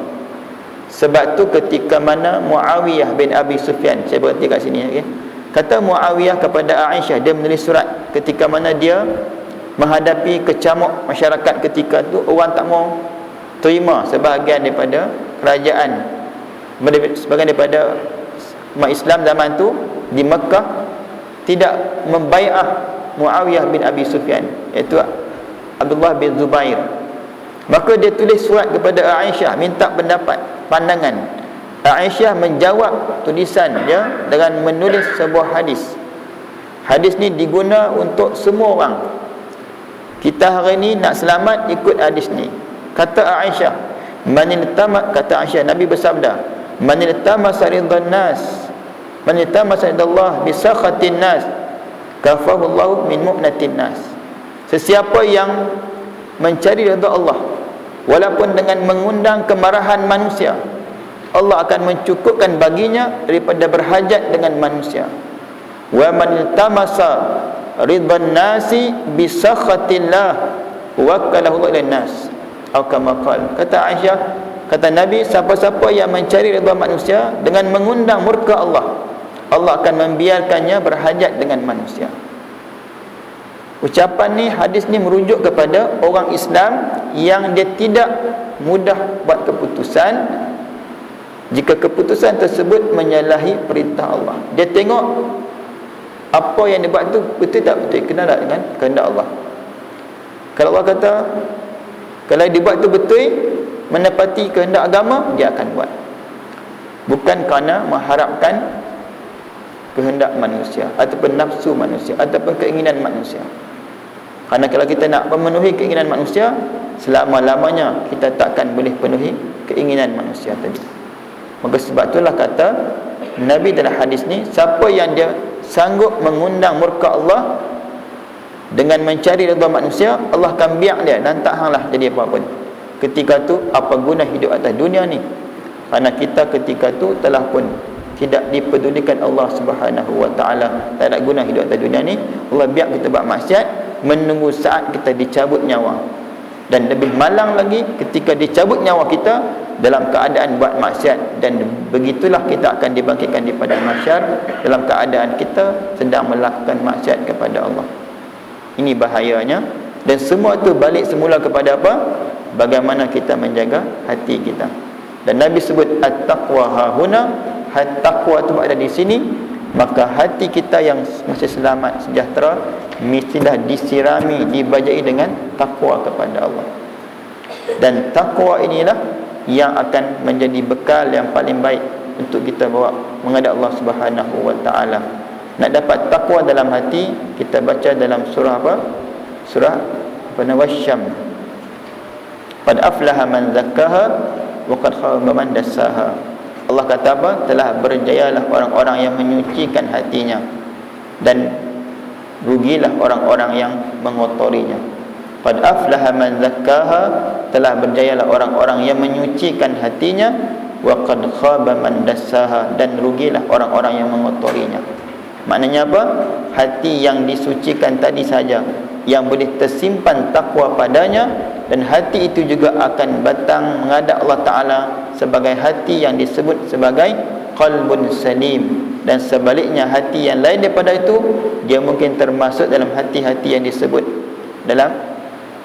Speaker 2: Sebab tu ketika mana Muawiyah bin Abi Sufyan, saya berhenti kat sini, okay? Kata Muawiyah kepada Aisyah, dia menulis surat ketika mana dia menghadapi kecamuk masyarakat ketika tu. Orang tak mau terima sebahagian daripada kerajaan, sebahagian daripada umat Islam zaman tu di Mekah tidak membai'ah Muawiyah bin Abi Sufyan, iaitu Abdullah bin Zubair. Maka dia tulis surat kepada Aisyah, minta pendapat, pandangan. Aisyah menjawab tulisan dia dengan menulis sebuah hadis. Hadis ni diguna untuk semua orang. Kita hari ni nak selamat, ikut hadis ni. Kata Aisyah, kata Aisyah, Nabi bersabda, man iltamasa ridhan nas, man iltamasa ridallah bi sakhatin nas, kafahu Allah min mu'natin nas. Sesiapa yang mencari redha Allah walaupun dengan mengundang kemarahan manusia, Allah akan mencukupkan baginya daripada berhajat dengan manusia. Wa man iltamasa ridhan nasi bi sakhatillah wakalahu ila nas, atau kama qala. Kata Aisyah, kata Nabi, siapa-siapa yang mencari redha manusia dengan mengundang murka Allah, Allah akan membiarkannya berhajat dengan manusia. Ucapan ni, hadis ni merujuk kepada orang Islam yang dia tidak mudah buat keputusan jika keputusan tersebut menyalahi perintah Allah. Dia tengok apa yang dia buat tu betul tak betul, kena tak dengan kehendak Allah. Kalau Allah kata, kalau dia buat tu betul, menepati kehendak agama, dia akan buat. Bukan kerana mengharapkan kehendak manusia ataupun nafsu manusia ataupun keinginan manusia. Kerana kalau kita nak memenuhi keinginan manusia, selama-lamanya kita takkan boleh penuhi keinginan manusia tadi. Maka sebab itulah kata Nabi dalam hadis ni, siapa yang dia sanggup mengundang murka Allah dengan mencari redha manusia, Allah akan biar dia dan tak hanglah jadi apa pun. Ketika tu apa guna hidup atas dunia ni? Kerana kita ketika tu telah pun tidak dipedulikan Allah Subhanahu wa taala. Tak ada guna hidup atas dunia ni. Allah biar kita buat maksiat, menunggu saat kita dicabut nyawa. Dan lebih malang lagi ketika dicabut nyawa kita dalam keadaan buat maksiat, dan begitulah kita akan dibangkitkan di padang mahsyar dalam keadaan kita sedang melakukan maksiat kepada Allah. Ini bahayanya, dan semua itu balik semula kepada apa? Bagaimana kita menjaga hati kita. Dan Nabi sebut at-taqwa hahuna, taqwa itu ada di sini. Maka hati kita yang masih selamat sejahtera mestilah disirami, dibajai dengan takwa kepada Allah. Dan takwa inilah yang akan menjadi bekal yang paling baik untuk kita bawa menghadap Allah Subhanahu wa taala. Nak dapat takwa dalam hati, kita baca dalam surah apa? Surah Wasyam. Qad aflaha man zakkaha wa qad khaba man dassaha. Allah kata apa? Telah berjayalah orang-orang yang menyucikan hatinya, dan rugilah orang-orang yang mengotorinya. Qad aflaha man zakkaha, telah berjayalah orang-orang yang menyucikan hatinya, wa qad khaba man dassaha, dan rugilah orang-orang yang mengotorinya. Maknanya apa? Hati yang disucikan tadi saja yang boleh tersimpan takwa padanya, dan hati itu juga akan batang menghadap Allah Ta'ala sebagai hati yang disebut sebagai qalbun salim. Dan sebaliknya, hati yang lain daripada itu, dia mungkin termasuk dalam hati-hati yang disebut dalam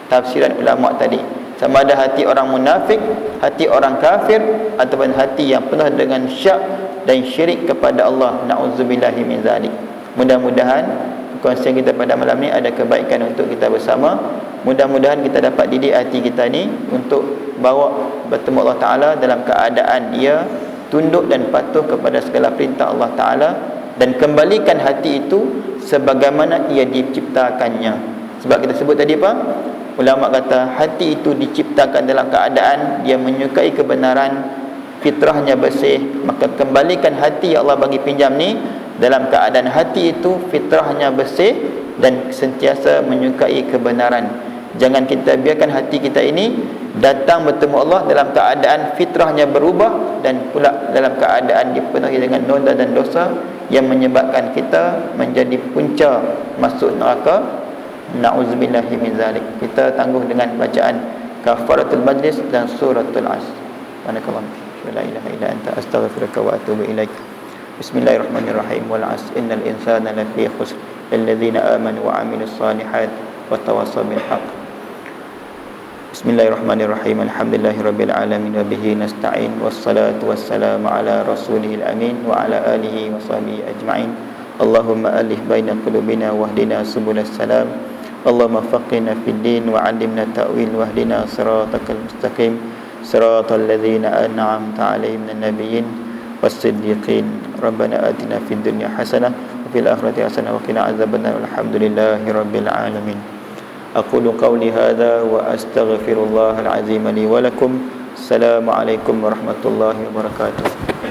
Speaker 2: tafsiran ulama tadi, sama ada hati orang munafik, hati orang kafir, ataupun hati yang penuh dengan syak dan syirik kepada Allah. Na'udzubillahi min zalik. Mudah-mudahan kongsian kita pada malam ni ada kebaikan untuk kita bersama. Mudah-mudahan kita dapat didik hati kita ni untuk bawa bertemu Allah Ta'ala dalam keadaan dia tunduk dan patuh kepada segala perintah Allah Ta'ala, dan kembalikan hati itu sebagaimana ia diciptakannya. Sebab kita sebut tadi apa? Ulama kata hati itu diciptakan dalam keadaan dia menyukai kebenaran, fitrahnya bersih. Maka kembalikan hati yang Allah bagi pinjam ni dalam keadaan hati itu fitrahnya bersih dan sentiasa menyukai kebenaran. Jangan kita biarkan hati kita ini datang bertemu Allah dalam keadaan fitrahnya berubah, dan pula dalam keadaan dipenuhi dengan noda dan dosa yang menyebabkan kita menjadi punca masuk neraka. Na'udzubillahi min zalik. Kita tangguh dengan bacaan kafaratul majlis dan suratul Asr. Subhanakallah, la ilaha illa anta, astaghfiruka wa atubu ilaik. Bismillahirrahmanirrahim. Wal 'asr innal insana lafi khusr illadzina amanu wa 'amilus shalihat wa tawassaw bil haqq. Bismillahirrahmanirrahim. Alhamdulillahirabbil alamin wa bihi nasta'in, wassalatu wassalamu ala rasulihil amin wa ala alihi wa sahbihi ajma'in. Allahumma alif baina qulubina wahdina subulas salam. Allahumma faqihna fid din wa 'allimna ta'wil wahdina siratal mustaqim, siratal ladzina an'amta 'alaihim minan nabiyyin was-siddiqin. Rabbana atina fid dunya hasanah wa fil akhirati hasanah wa qina adzabannar. Alhamdulillahi rabbil alamin. Aqulu qawli hadza wa astaghfirullahal azim li wa lakum. Assalamu alaikum warahmatullahi wabarakatuh.